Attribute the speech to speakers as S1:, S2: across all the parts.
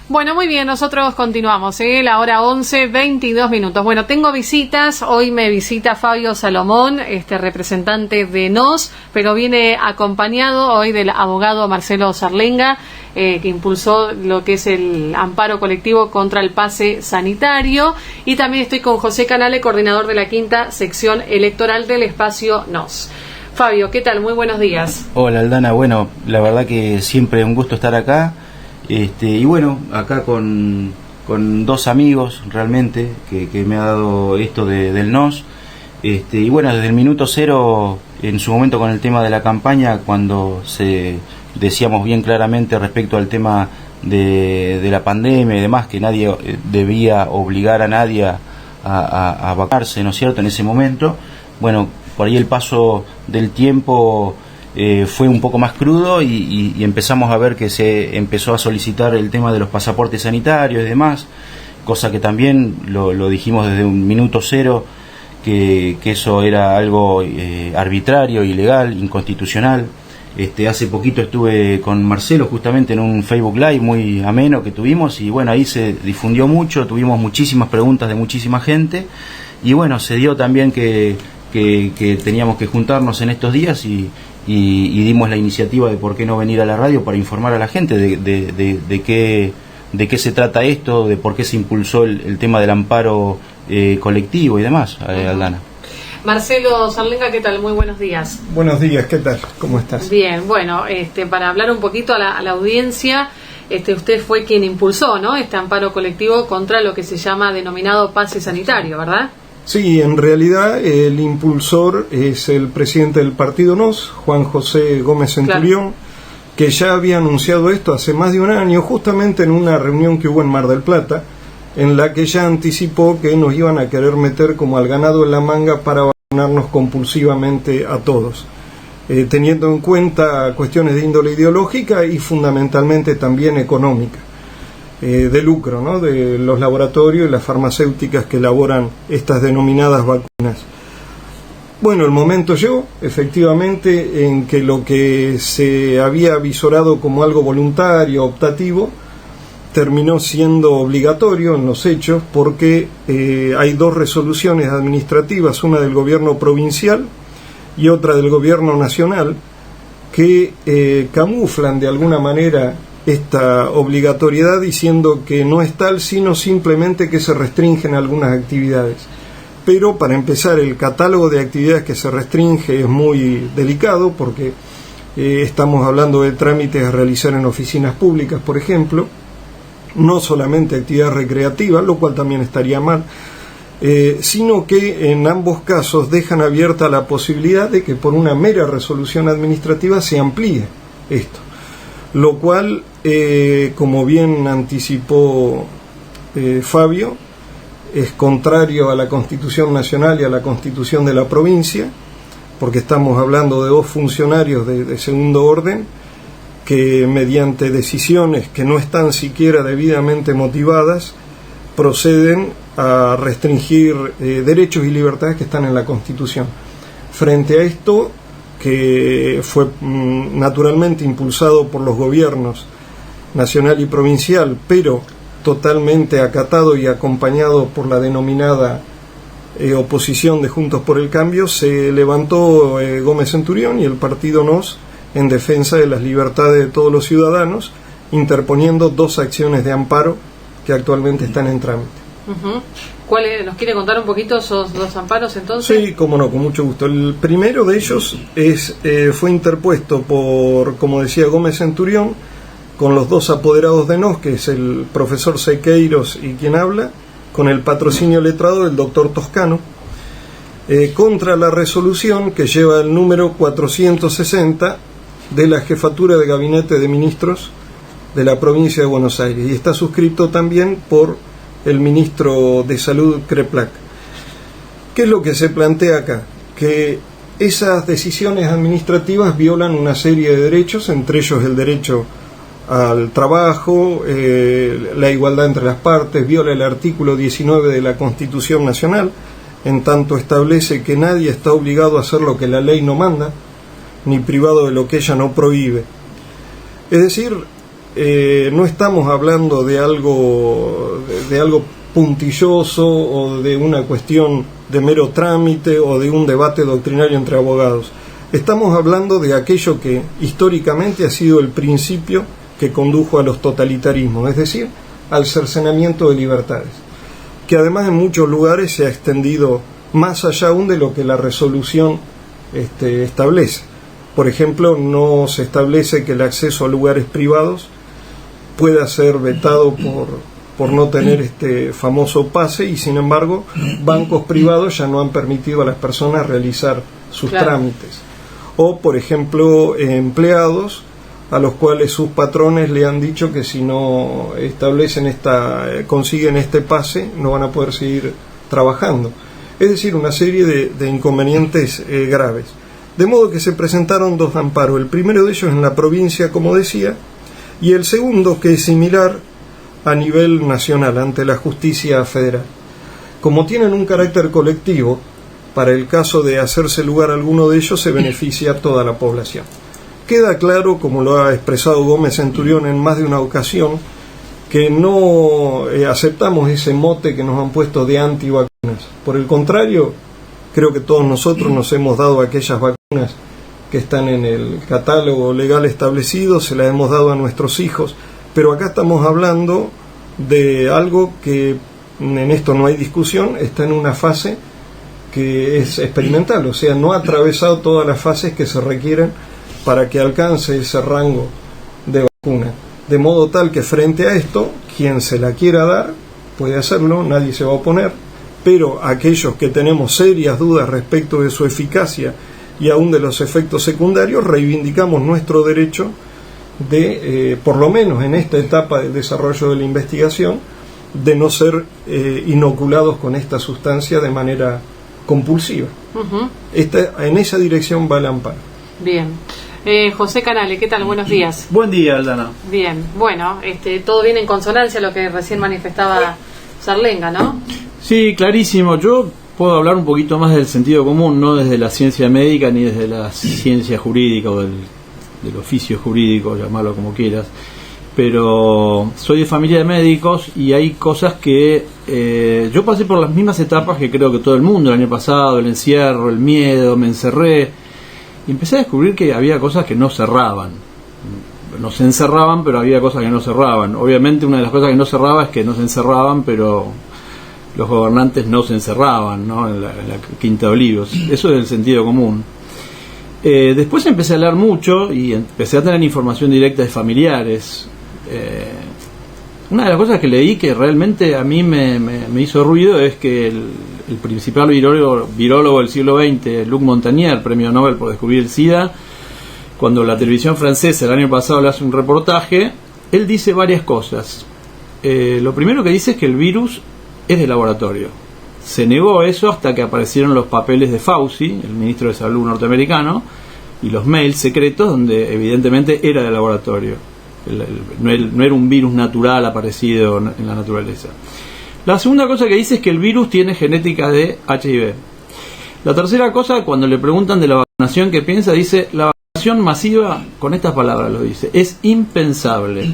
S1: Bueno, muy bien, nosotros continuamos, la hora 11:22. Bueno, tengo visitas, hoy me visita Fabio Salomón, representante de NOS, pero viene acompañado hoy del abogado Marcelo Zarlenga, que impulsó lo que es el amparo colectivo contra el pase sanitario, y también estoy con José Canale, coordinador de la 5ª sección electoral del espacio NOS. Fabio, ¿qué tal? Muy buenos días.
S2: Hola, Aldana. Bueno, la verdad que siempre un gusto estar acá. Y bueno, acá con dos amigos realmente que me ha dado esto del NOS. Y bueno, desde el minuto cero, en su momento con el tema de la campaña, cuando decíamos bien claramente respecto al tema de la pandemia y demás, que nadie debía obligar a nadie a vacunarse, ¿no es cierto?, en ese momento. Bueno, por ahí el paso del tiempo fue un poco más crudo y empezamos a ver que se empezó a solicitar el tema de los pasaportes sanitarios y demás, cosa que también lo dijimos desde un minuto cero, que eso era algo arbitrario, ilegal, inconstitucional. Hace poquito estuve con Marcelo justamente en un Facebook Live muy ameno que tuvimos, y bueno, ahí se difundió mucho, tuvimos muchísimas preguntas de muchísima gente, y bueno, se dio también que teníamos que juntarnos en estos días y dimos la iniciativa de por qué no venir a la radio para informar a la gente de qué se trata esto, de por qué se impulsó el tema del amparo colectivo y demás, Aldana.
S1: Marcelo Zarlenga, ¿qué tal? Muy buenos días.
S3: Buenos días, ¿qué tal? ¿Cómo estás?
S1: Bien, bueno, para hablar un poquito a la audiencia, usted fue quien impulsó, ¿no?, este amparo colectivo contra lo que se llama denominado pase sanitario, ¿verdad?
S3: Sí, en realidad el impulsor es el presidente del partido NOS, Juan José Gómez Centurión, claro, que ya había anunciado esto hace más de un año, justamente en una reunión que hubo en Mar del Plata, en la que ya anticipó que nos iban a querer meter como al ganado en la manga para vacunarnos compulsivamente a todos, teniendo en cuenta cuestiones de índole ideológica y fundamentalmente también económica. De lucro, ¿no?, de los laboratorios y las farmacéuticas que elaboran estas denominadas vacunas. Bueno, el momento llegó, efectivamente, en que lo que se había visorado como algo voluntario, optativo, terminó siendo obligatorio en los hechos, porque hay dos resoluciones administrativas, una del gobierno provincial y otra del gobierno nacional, que camuflan de alguna manera esta obligatoriedad, diciendo que no es tal, sino simplemente que se restringen algunas actividades. Pero para empezar, el catálogo de actividades que se restringe es muy delicado, porque estamos hablando de trámites a realizar en oficinas públicas, por ejemplo, no solamente actividades recreativas, lo cual también estaría mal, sino que en ambos casos dejan abierta la posibilidad de que por una mera resolución administrativa se amplíe esto. Lo cual, como bien anticipó Fabio, es contrario a la Constitución Nacional y a la Constitución de la provincia, porque estamos hablando de dos funcionarios de segundo orden que, mediante decisiones que no están siquiera debidamente motivadas, proceden a restringir derechos y libertades que están en la Constitución. Frente a esto, que fue naturalmente impulsado por los gobiernos nacional y provincial, pero totalmente acatado y acompañado por la denominada oposición de Juntos por el Cambio, se levantó Gómez Centurión y el partido NOS en defensa de las libertades de todos los ciudadanos, interponiendo dos acciones de amparo que actualmente están en trámite.
S1: Uh-huh. ¿Nos quiere contar un poquito esos dos amparos entonces?
S3: Sí, cómo no, con mucho gusto. El primero de ellos fue interpuesto por, como decía, Gómez Centurión, con los dos apoderados de NOS, que es el profesor Sequeiros y quien habla, con el patrocinio letrado del doctor Toscano, contra la resolución que lleva el número 460 de la Jefatura de Gabinete de Ministros de la provincia de Buenos Aires, y está suscrito también por el ministro de Salud, Kreplak. ¿Qué es lo que se plantea acá? Que esas decisiones administrativas violan una serie de derechos, entre ellos el derecho al trabajo, la igualdad entre las partes, viola el artículo 19 de la Constitución Nacional, en tanto establece que nadie está obligado a hacer lo que la ley no manda, ni privado de lo que ella no prohíbe. Es decir, no estamos hablando de algo puntilloso o de una cuestión de mero trámite o de un debate doctrinario entre abogados. Estamos hablando de aquello que históricamente ha sido el principio que condujo a los totalitarismos, es decir, al cercenamiento de libertades, que además en muchos lugares se ha extendido más allá aún de lo que la resolución establece. Por ejemplo, no se establece que el acceso a lugares privados pueda ser vetado por no tener este famoso pase, y sin embargo bancos privados ya no han permitido a las personas realizar sus trámites. O, por ejemplo, empleados a los cuales sus patrones le han dicho que si no consiguen este pase no van a poder seguir trabajando. Es decir, una serie de inconvenientes graves. De modo que se presentaron 2 amparos. El primero de ellos en la provincia, como decía, y el segundo, que es similar, a nivel nacional, ante la justicia federal. Como tienen un carácter colectivo, para el caso de hacerse lugar a alguno de ellos se beneficia a toda la población. Queda claro, como lo ha expresado Gómez Centurión en más de una ocasión, que no aceptamos ese mote que nos han puesto de antivacunas. Por el contrario, creo que todos nosotros nos hemos dado aquellas vacunas que están en el catálogo legal establecido, se las hemos dado a nuestros hijos, pero acá estamos hablando de algo que, en esto no hay discusión, está en una fase que es experimental, o sea, no ha atravesado todas las fases que se requieren para que alcance ese rango de vacuna. De modo tal que frente a esto, quien se la quiera dar puede hacerlo, nadie se va a oponer, pero aquellos que tenemos serias dudas respecto de su eficacia y aún de los efectos secundarios, reivindicamos nuestro derecho de, por lo menos en esta etapa del desarrollo de la investigación, de no ser inoculados con esta sustancia de manera compulsiva. En esa dirección va el amparo.
S1: Bien. José Canale, ¿qué tal? Buenos días.
S4: Buen día, Aldana.
S1: Bien, bueno, todo viene en consonancia a lo que recién manifestaba Sarlenga, ¿no?
S4: Sí, clarísimo. Yo puedo hablar un poquito más del sentido común, no desde la ciencia médica ni desde la ciencia jurídica o del oficio jurídico, llamarlo como quieras, pero soy de familia de médicos y hay cosas que yo pasé por las mismas etapas que creo que todo el mundo el año pasado, el encierro, el miedo, me encerré y empecé a descubrir que había cosas que no cerraban. No se encerraban, pero había cosas que no cerraban. Obviamente una de las cosas que no cerraba es que no se encerraban, pero los gobernantes no se encerraban, ¿no? En la Quinta de Olivos. Eso es el sentido común. Después empecé a leer mucho y empecé a tener información directa de familiares. Una de las cosas que leí que realmente a mí me hizo ruido es que el principal virólogo del siglo XX, Luc Montagnier, premio Nobel por descubrir el SIDA, cuando la televisión francesa el año pasado le hace un reportaje, él dice varias cosas. Lo primero que dice es que el virus es de laboratorio. Se negó eso hasta que aparecieron los papeles de Fauci, el ministro de Salud norteamericano, y los mails secretos donde evidentemente era de laboratorio. No era un virus natural aparecido en la naturaleza. La segunda cosa que dice es que el virus tiene genética de HIV. La tercera cosa, cuando le preguntan de la vacunación, ¿qué piensa? Dice, la vacunación masiva, con estas palabras lo dice, es impensable.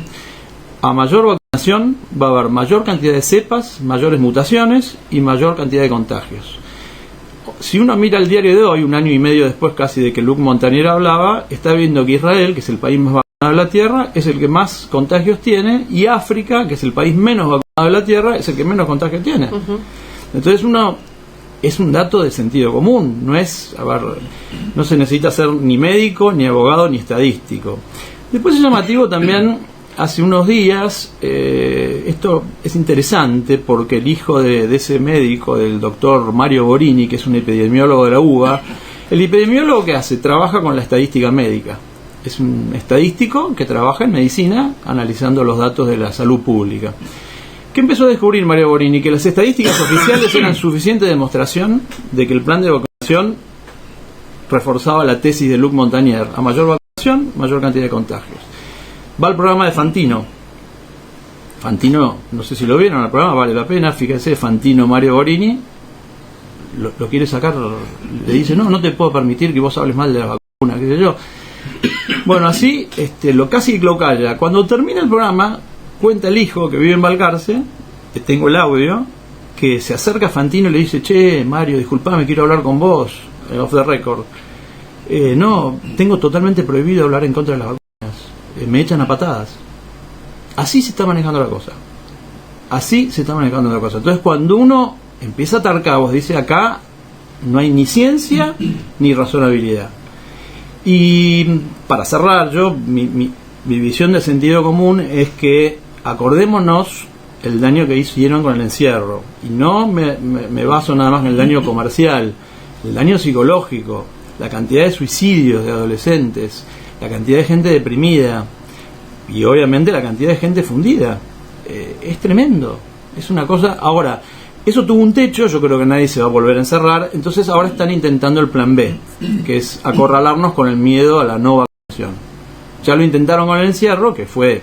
S4: A mayor vacunación va a haber mayor cantidad de cepas, mayores mutaciones y mayor cantidad de contagios. Si uno mira el diario de hoy, un año y medio después casi de que Luc Montagnier hablaba, está viendo que Israel, que es el país más vacunado de la Tierra, es el que más contagios tiene, y África, que es el país menos vacunado de la Tierra, es el que menos contagios tiene. Entonces es un dato de sentido común, no se necesita ser ni médico, ni abogado, ni estadístico. Después es llamativo también, hace unos días, esto es interesante porque el hijo de ese médico, del doctor Mario Borini, que es un epidemiólogo de la UBA, el epidemiólogo que hace, trabaja con la estadística médica. Es un estadístico que trabaja en medicina analizando los datos de la salud pública. ¿Qué empezó a descubrir Mario Borini? Que las estadísticas oficiales eran suficiente demostración de que el plan de vacunación reforzaba la tesis de Luc Montagnier. A mayor vacunación, mayor cantidad de contagios. Va al programa de Fantino. Fantino, no sé si lo vieron, el programa vale la pena, fíjense, Fantino Mario Borini lo quiere sacar, le dice, no te puedo permitir que vos hables mal de la vacuna, qué sé yo. Bueno, así, lo casi lo calla. Cuando termina el programa, cuenta el hijo que vive en Balcarce, tengo el audio, que se acerca a Fantino y le dice: che, Mario, disculpame, quiero hablar con vos, off the record. No, tengo totalmente prohibido hablar en contra de las vacunas. Me echan a patadas. Así se está manejando la cosa. Así se está manejando la cosa. Entonces, cuando uno empieza a atar cabos, dice: acá no hay ni ciencia ni razonabilidad. Y para cerrar, yo mi visión de sentido común es que acordémonos el daño que hicieron con el encierro, y no me baso nada más en el daño comercial, el daño psicológico, la cantidad de suicidios de adolescentes, la cantidad de gente deprimida y obviamente la cantidad de gente fundida. Es tremendo, es una cosa. Ahora, eso tuvo un techo, yo creo que nadie se va a volver a encerrar, entonces ahora están intentando el plan B, que es acorralarnos con el miedo a la no vacunación. Ya lo intentaron con el encierro, que fue...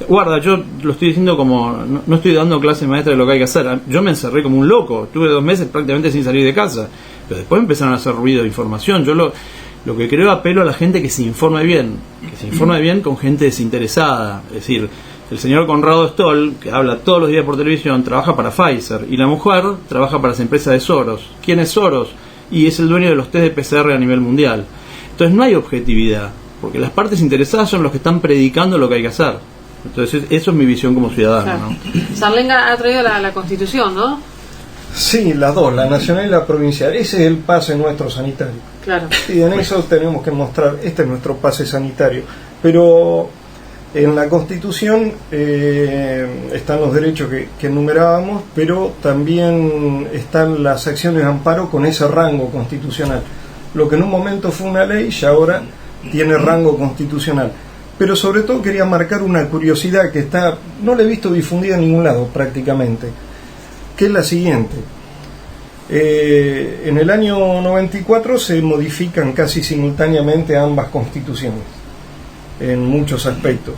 S4: Guarda, yo lo estoy diciendo como... No estoy dando clase maestra de lo que hay que hacer. Yo me encerré como un loco, tuve 2 meses prácticamente sin salir de casa, pero después empezaron a hacer ruido de información. Yo lo que creo, apelo a la gente que se informe bien con gente desinteresada. Es decir, el señor Conrado Stoll, que habla todos los días por televisión, trabaja para Pfizer, y la mujer trabaja para las empresas de Soros. ¿Quién es Soros? Y es el dueño de los test de PCR a nivel mundial. Entonces no hay objetividad, porque las partes interesadas son los que están predicando lo que hay que hacer. Entonces eso es mi visión como ciudadano,
S1: claro.
S4: ¿no?
S1: Sarlenga ha traído la Constitución, ¿no?
S3: Sí, las dos, la nacional y la provincial. Ese es el pase nuestro sanitario.
S1: Claro.
S3: Y en eso tenemos que mostrar, este es nuestro pase sanitario. Pero en la Constitución están los derechos que enumerábamos, pero también están las acciones de amparo con ese rango constitucional. Lo que en un momento fue una ley, ya ahora tiene rango constitucional. Pero sobre todo quería marcar una curiosidad que no la he visto difundida en ningún lado prácticamente, que es la siguiente. En el año 94 se modifican casi simultáneamente ambas constituciones, en muchos aspectos,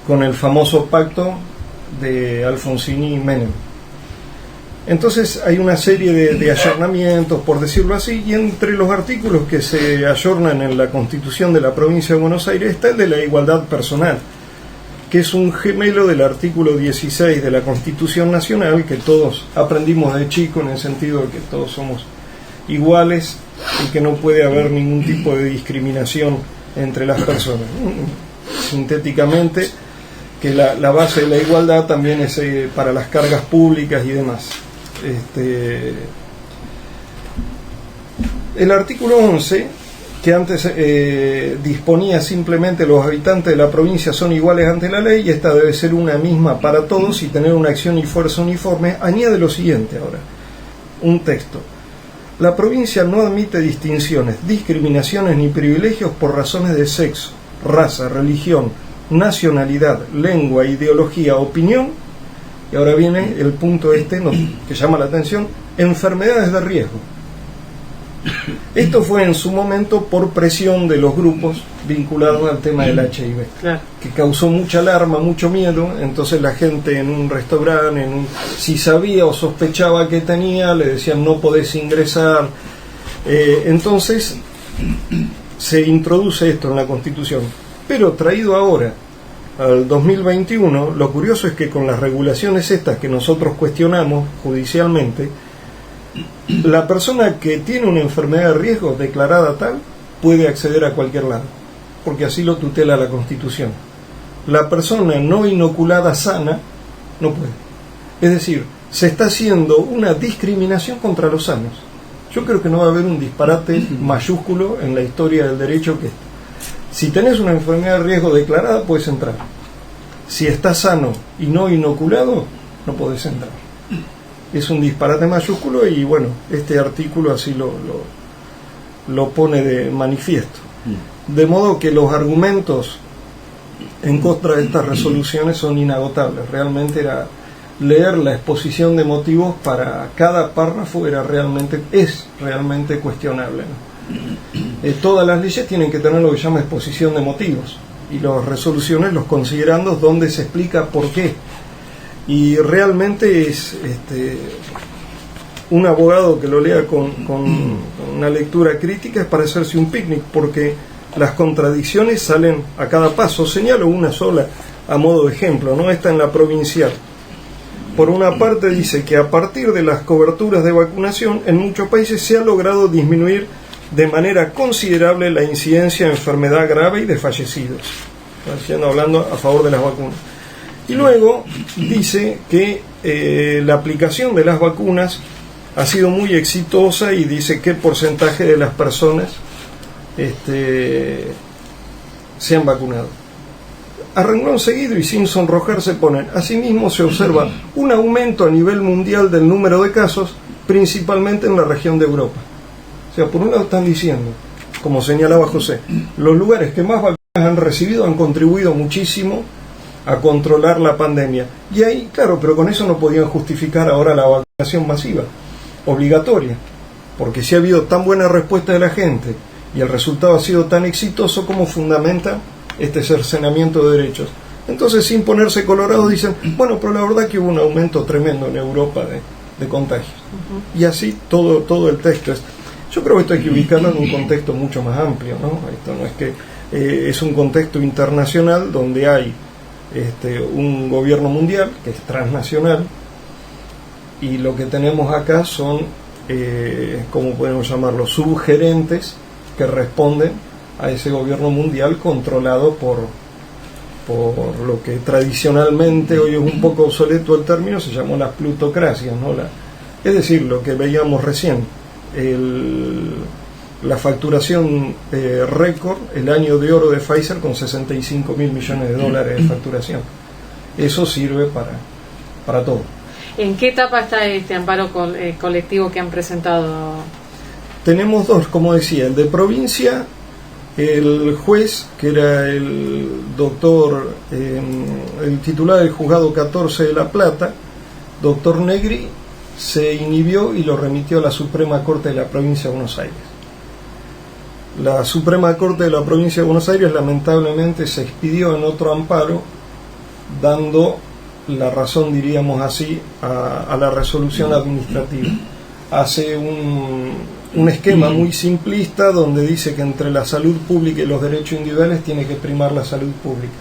S3: con el famoso pacto de Alfonsini y Menem. Entonces hay una serie de ayornamientos, por decirlo así, y entre los artículos que se ayornan en la Constitución de la provincia de Buenos Aires está el de la igualdad personal, que es un gemelo del artículo 16 de la Constitución Nacional, que todos aprendimos de chico, en el sentido de que todos somos iguales y que no puede haber ningún tipo de discriminación entre las personas. Sintéticamente, que la base de la igualdad también es para las cargas públicas y demás. El artículo 11, que antes disponía simplemente los habitantes de la provincia son iguales ante la ley, y esta debe ser una misma para todos y tener una acción y fuerza uniforme, añade lo siguiente ahora, un texto: la provincia no admite distinciones, discriminaciones ni privilegios por razones de sexo, raza, religión, nacionalidad, lengua, ideología, opinión. Y ahora viene el punto que llama la atención: enfermedades de riesgo. Esto fue en su momento por presión de los grupos vinculados al tema del HIV,
S1: claro,
S3: que causó mucha alarma, mucho miedo. Entonces la gente en un restaurante, si sabía o sospechaba que tenía, le decían no podés ingresar. Entonces se introduce esto en la Constitución, pero traído ahora al 2021, lo curioso es que con las regulaciones estas que nosotros cuestionamos judicialmente, la persona que tiene una enfermedad de riesgo declarada tal puede acceder a cualquier lado, porque así lo tutela la Constitución. La persona no inoculada sana no puede. Es decir, se está haciendo una discriminación contra los sanos. Yo creo que no va a haber un disparate mayúsculo en la historia del derecho que si tenés una enfermedad de riesgo declarada, puedes entrar. Si estás sano y no inoculado, no podés entrar. Es un disparate mayúsculo y bueno, este artículo así lo pone de manifiesto. De modo que los argumentos en contra de estas resoluciones son inagotables. Realmente era leer la exposición de motivos para cada párrafo es realmente cuestionable, ¿no? Todas las leyes tienen que tener lo que se llama exposición de motivos, y las resoluciones, los considerandos, donde se explica por qué. Y realmente es un abogado que lo lea con una lectura crítica es para hacerse un picnic, porque las contradicciones salen a cada paso. Señalo una sola a modo de ejemplo, ¿no? Esta en la provincial. Por una parte dice que a partir de las coberturas de vacunación, en muchos países se ha logrado disminuir de manera considerable la incidencia de enfermedad grave y de fallecidos. Hablando a favor de las vacunas. Y luego dice que la aplicación de las vacunas ha sido muy exitosa y dice qué porcentaje de las personas se han vacunado. A renglón seguido y sin sonrojarse ponen: asimismo se observa un aumento a nivel mundial del número de casos, principalmente en la región de Europa. O sea, por un lado están diciendo, como señalaba José, los lugares que más vacunas han recibido han contribuido muchísimo a controlar la pandemia. Y ahí, claro, pero con eso no podían justificar ahora la vacunación masiva, obligatoria, porque si ha habido tan buena respuesta de la gente y el resultado ha sido tan exitoso, como fundamenta este cercenamiento de derechos. Entonces, sin ponerse colorado, dicen, bueno, pero la verdad que hubo un aumento tremendo en Europa de contagios. Y así todo el texto es. Yo creo que esto hay que ubicarlo en un contexto mucho más amplio, ¿no? Esto no es que es un contexto internacional donde hay un gobierno mundial que es transnacional, y lo que tenemos acá son, ¿cómo podemos llamarlo?, subgerentes que responden a ese gobierno mundial controlado por lo que tradicionalmente, hoy es un poco obsoleto el término, se llamó las plutocracias, ¿no? Es decir, lo que veíamos recién, la facturación récord, el año de oro de Pfizer con 65.000 millones de dólares de facturación. Eso sirve para todo.
S1: ¿En qué etapa está este amparo colectivo que han presentado?
S3: Tenemos dos, como decía, el de provincia. El juez, que era el doctor, el titular del juzgado 14 de La Plata, doctor Negri, se inhibió y lo remitió a la Suprema Corte de la Provincia de Buenos Aires. La Suprema Corte de la Provincia de Buenos Aires lamentablemente se expidió en otro amparo, dando la razón, diríamos así, a la resolución administrativa. Hace un esquema muy simplista donde dice que entre la salud pública y los derechos individuales tiene que primar la salud pública,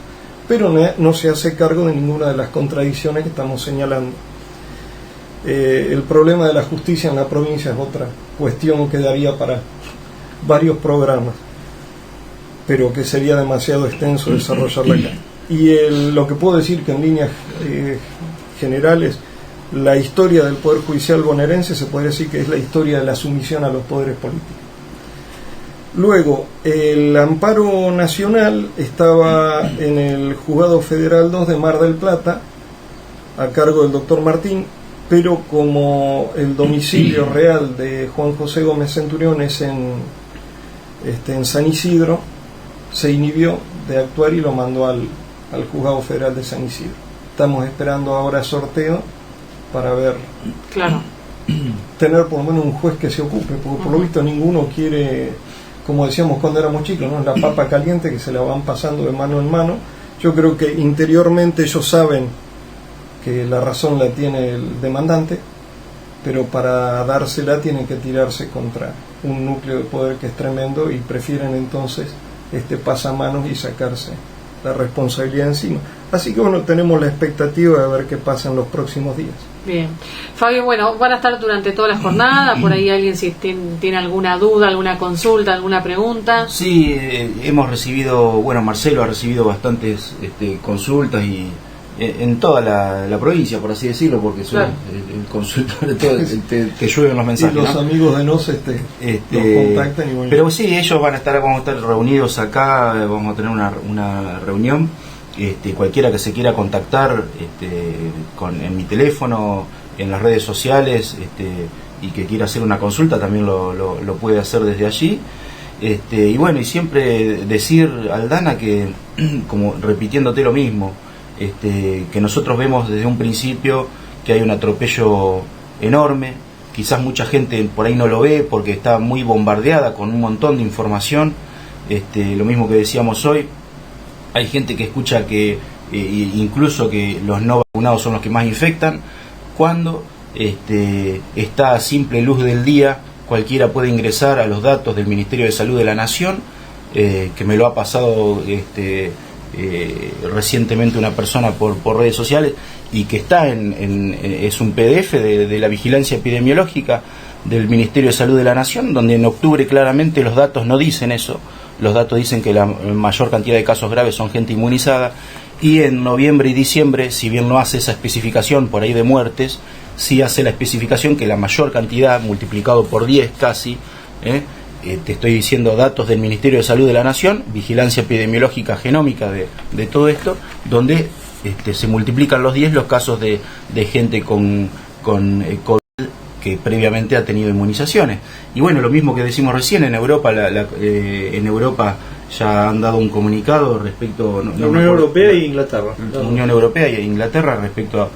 S3: pero no se hace cargo de ninguna de las contradicciones que estamos señalando. El problema de la justicia en la provincia es otra cuestión que daría para varios programas, pero que sería demasiado extenso desarrollarla acá. Y lo que puedo decir que en líneas generales, la historia del Poder Judicial bonaerense se podría decir que es la historia de la sumisión a los poderes políticos. Luego, el amparo nacional estaba en el Juzgado Federal 2 de Mar del Plata, a cargo del doctor Martín, pero como el domicilio real de Juan José Gómez Centurión es en San Isidro, se inhibió de actuar y lo mandó al Juzgado Federal de San Isidro. Estamos esperando ahora sorteo para ver,
S1: claro,
S3: tener por lo menos un juez que se ocupe, porque por lo visto ninguno quiere, como decíamos cuando éramos chicos, ¿no?, la papa caliente que se la van pasando de mano en mano. Yo creo que interiormente ellos saben que la razón la tiene el demandante, pero para dársela tienen que tirarse contra un núcleo de poder que es tremendo, y prefieren entonces pasamanos y sacarse la responsabilidad encima. Así que bueno, tenemos la expectativa de ver qué pasa en los próximos días.
S1: Bien. Fabio, bueno, van a estar durante toda la jornada, por ahí alguien si tiene alguna duda, alguna consulta, alguna pregunta.
S2: Sí, hemos recibido, bueno, Marcelo ha recibido bastantes consultas y en toda la provincia, por así decirlo, porque soy el consultor de todo, te llueven los mensajes.
S3: Y los amigos de nos los contactan y bueno.
S2: Pero sí, ellos vamos a estar reunidos acá, vamos a tener una reunión. Cualquiera que se quiera contactar en mi teléfono, en las redes sociales, y que quiera hacer una consulta también lo puede hacer desde allí. Y bueno, y siempre decir, Aldana, que como repitiéndote lo mismo, que nosotros vemos desde un principio que hay un atropello enorme. Quizás mucha gente por ahí no lo ve porque está muy bombardeada con un montón de información, lo mismo que decíamos hoy. Hay gente que escucha que incluso que los no vacunados son los que más infectan, cuando está a simple luz del día, cualquiera puede ingresar a los datos del Ministerio de Salud de la Nación que me lo ha pasado recientemente una persona por redes sociales, y que está es un PDF de la vigilancia epidemiológica del Ministerio de Salud de la Nación, donde en octubre claramente los datos no dicen eso. Los datos dicen que la mayor cantidad de casos graves son gente inmunizada, y en noviembre y diciembre, si bien no hace esa especificación por ahí de muertes, sí hace la especificación que la mayor cantidad, multiplicado por 10 casi, te estoy diciendo datos del Ministerio de Salud de la Nación, vigilancia epidemiológica genómica de todo esto, donde se multiplican los 10 los casos de gente con COVID que previamente ha tenido inmunizaciones. Y bueno, lo mismo que decimos recién, en Europa en Europa ya han dado un comunicado respecto
S4: la Unión Europea e Inglaterra.
S2: La Unión Europea e Inglaterra respecto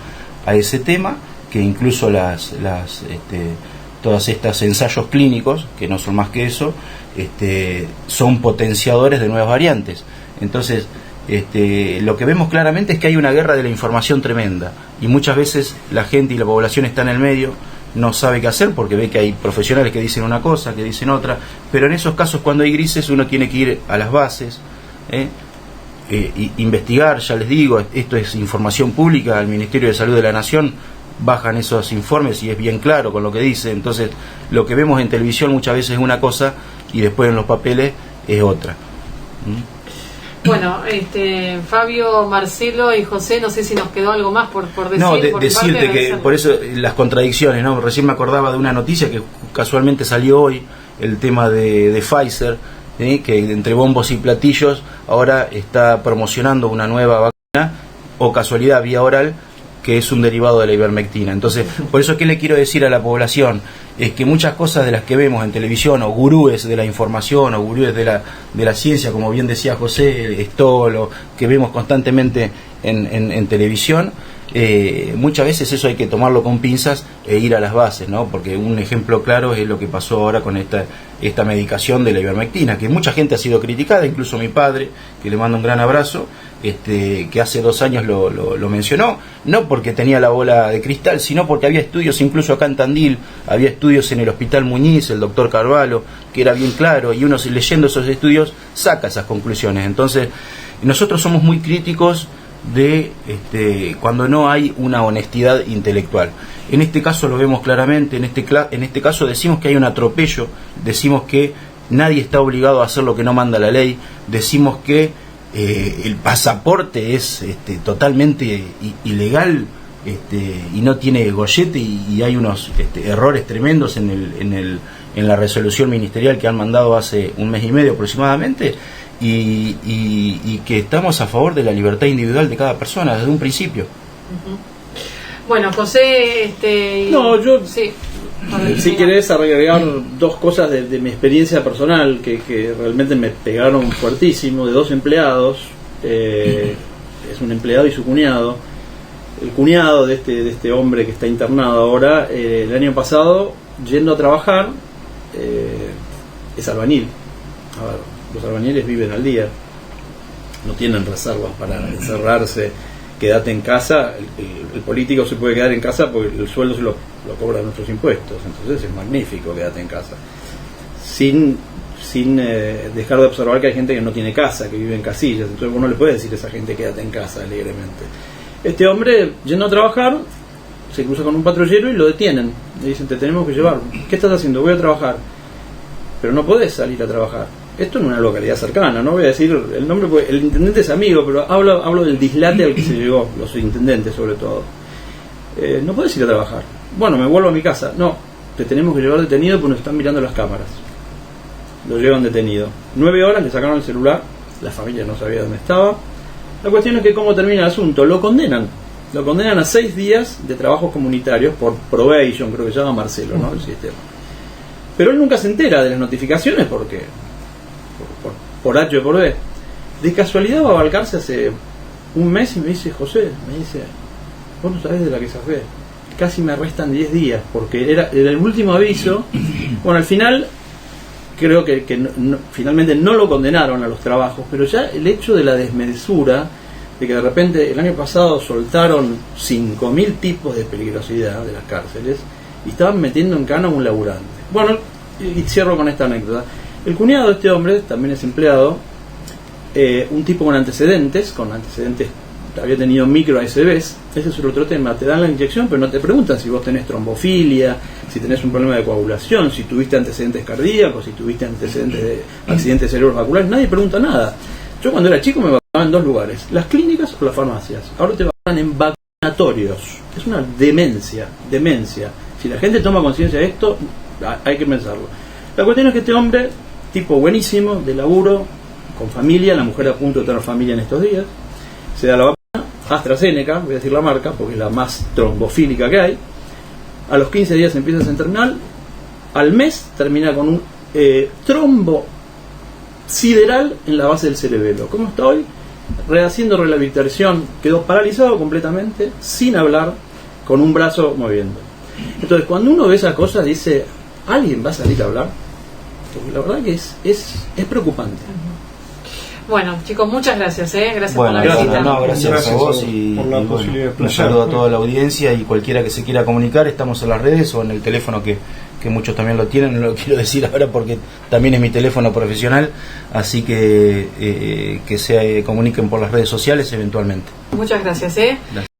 S2: a ese tema, que incluso todas estas ensayos clínicos, que no son más que eso, son potenciadores de nuevas variantes. Entonces, lo que vemos claramente es que hay una guerra de la información tremenda, y muchas veces la gente y la población está en el medio, no sabe qué hacer porque ve que hay profesionales que dicen una cosa, que dicen otra, pero en esos casos, cuando hay grises, uno tiene que ir a las bases, investigar. Ya les digo, esto es información pública, al Ministerio de Salud de la Nación bajan esos informes y es bien claro con lo que dice. Entonces, lo que vemos en televisión muchas veces es una cosa y después en los papeles es otra.
S1: Bueno, Fabio, Marcelo y José, no sé si nos quedó algo más por decir.
S2: No, decirte que por eso las contradicciones, ¿no? Recién me acordaba de una noticia que casualmente salió hoy, el tema de Pfizer, que entre bombos y platillos ahora está promocionando una nueva vacuna, o casualidad vía oral, que es un derivado de la ivermectina. Entonces, por eso, ¿qué le quiero decir a la población? Es que muchas cosas de las que vemos en televisión, o gurúes de la información, o gurúes de la ciencia, como bien decía José, Stoll, que vemos constantemente en televisión, muchas veces eso hay que tomarlo con pinzas e ir a las bases, ¿no? Porque un ejemplo claro es lo que pasó ahora con esta medicación de la ivermectina, que mucha gente ha sido criticada, incluso mi padre, que le mando un gran abrazo, que hace 2 años lo mencionó, no porque tenía la bola de cristal, sino porque había estudios, incluso acá en Tandil, había estudios en el Hospital Muñiz, el doctor Carvalho, que era bien claro, y uno leyendo esos estudios saca esas conclusiones. Entonces, nosotros somos muy críticos de cuando no hay una honestidad intelectual. En este caso lo vemos claramente, en este caso decimos que hay un atropello, decimos que nadie está obligado a hacer lo que no manda la ley, decimos que el pasaporte es totalmente ilegal, y no tiene gollete, y hay unos errores tremendos en la resolución ministerial que han mandado hace 1 mes y medio aproximadamente, y que estamos a favor de la libertad individual de cada persona desde un principio.
S1: Bueno, José,
S4: no, yo
S1: sí.
S4: Si querés agregar 2 cosas de mi experiencia personal que realmente me pegaron fuertísimo, de 2 empleados, es un empleado y su cuñado. El cuñado de este hombre que está internado ahora, el año pasado, yendo a trabajar, es albañil. A ver, los albañiles viven al día, no tienen reservas para encerrarse. Quédate en casa, el político se puede quedar en casa porque el sueldo se lo cobran nuestros impuestos, entonces es magnífico, quédate en casa, sin dejar de observar que hay gente que no tiene casa, que vive en casillas. Entonces uno le puede decir a esa gente quédate en casa alegremente. Este hombre, yendo a trabajar, se cruza con un patrullero y lo detienen, le dicen te tenemos que llevar. ¿Qué estás haciendo? Voy a trabajar. Pero no podés salir a trabajar. Esto en una localidad cercana, no voy a decir el nombre porque el intendente es amigo, pero hablo del dislate al que se llegó, los intendentes sobre todo. No podés ir a trabajar. Bueno, me vuelvo a mi casa. No, te tenemos que llevar detenido porque nos están mirando las cámaras. Lo llevan detenido. 9 horas, le sacaron el celular, la familia no sabía dónde estaba. La cuestión es que cómo termina el asunto, lo condenan a 6 días de trabajos comunitarios por probation, creo que se llama Marcelo, ¿no? El sistema. Pero él nunca se entera de las notificaciones porque por H o por B. De casualidad va a Balcarce hace 1 mes y me dice, José, vos no sabés de la que zafé. Casi me restan 10 días porque era el último aviso. Bueno, al final creo que finalmente no lo condenaron a los trabajos, pero ya el hecho de la desmesura de que de repente el año pasado soltaron 5.000 tipos de peligrosidad de las cárceles y estaban metiendo en cana a un laburante. Bueno, y cierro con esta anécdota. El cuñado de este hombre también es empleado, un tipo con antecedentes, había tenido micro ASBs. Ese es otro tema, te dan la inyección pero no te preguntan si vos tenés trombofilia, si tenés un problema de coagulación, si tuviste antecedentes cardíacos, si tuviste antecedentes de accidentes cerebrovasculares, nadie pregunta nada. Yo cuando era chico me vacunaban en 2 lugares, las clínicas o las farmacias. Ahora te vacunan en vacunatorios. Es una demencia. Si la gente toma conciencia de esto, hay que pensarlo. La cuestión es que este hombre, tipo buenísimo, de laburo, con familia, la mujer a punto de tener familia en estos días, se da la vacuna AstraZeneca, voy a decir la marca porque es la más trombofílica que hay. A los 15 días empieza a terminal, al mes termina con un trombo sideral en la base del cerebelo. ¿Cómo está hoy? Rehaciendo rehabilitación, quedó paralizado completamente, sin hablar, con un brazo moviendo. Entonces, cuando uno ve esas cosas, dice, ¿alguien va a salir a hablar? Porque la verdad que es preocupante.
S1: Bueno, chicos, muchas gracias, gracias
S2: bueno,
S1: por la visita.
S2: Gracias a vos y un saludo a toda la audiencia y cualquiera que se quiera comunicar, estamos en las redes o en el teléfono que muchos también lo tienen, no lo quiero decir ahora porque también es mi teléfono profesional, así que se comuniquen por las redes sociales eventualmente.
S1: Muchas gracias.
S2: Gracias.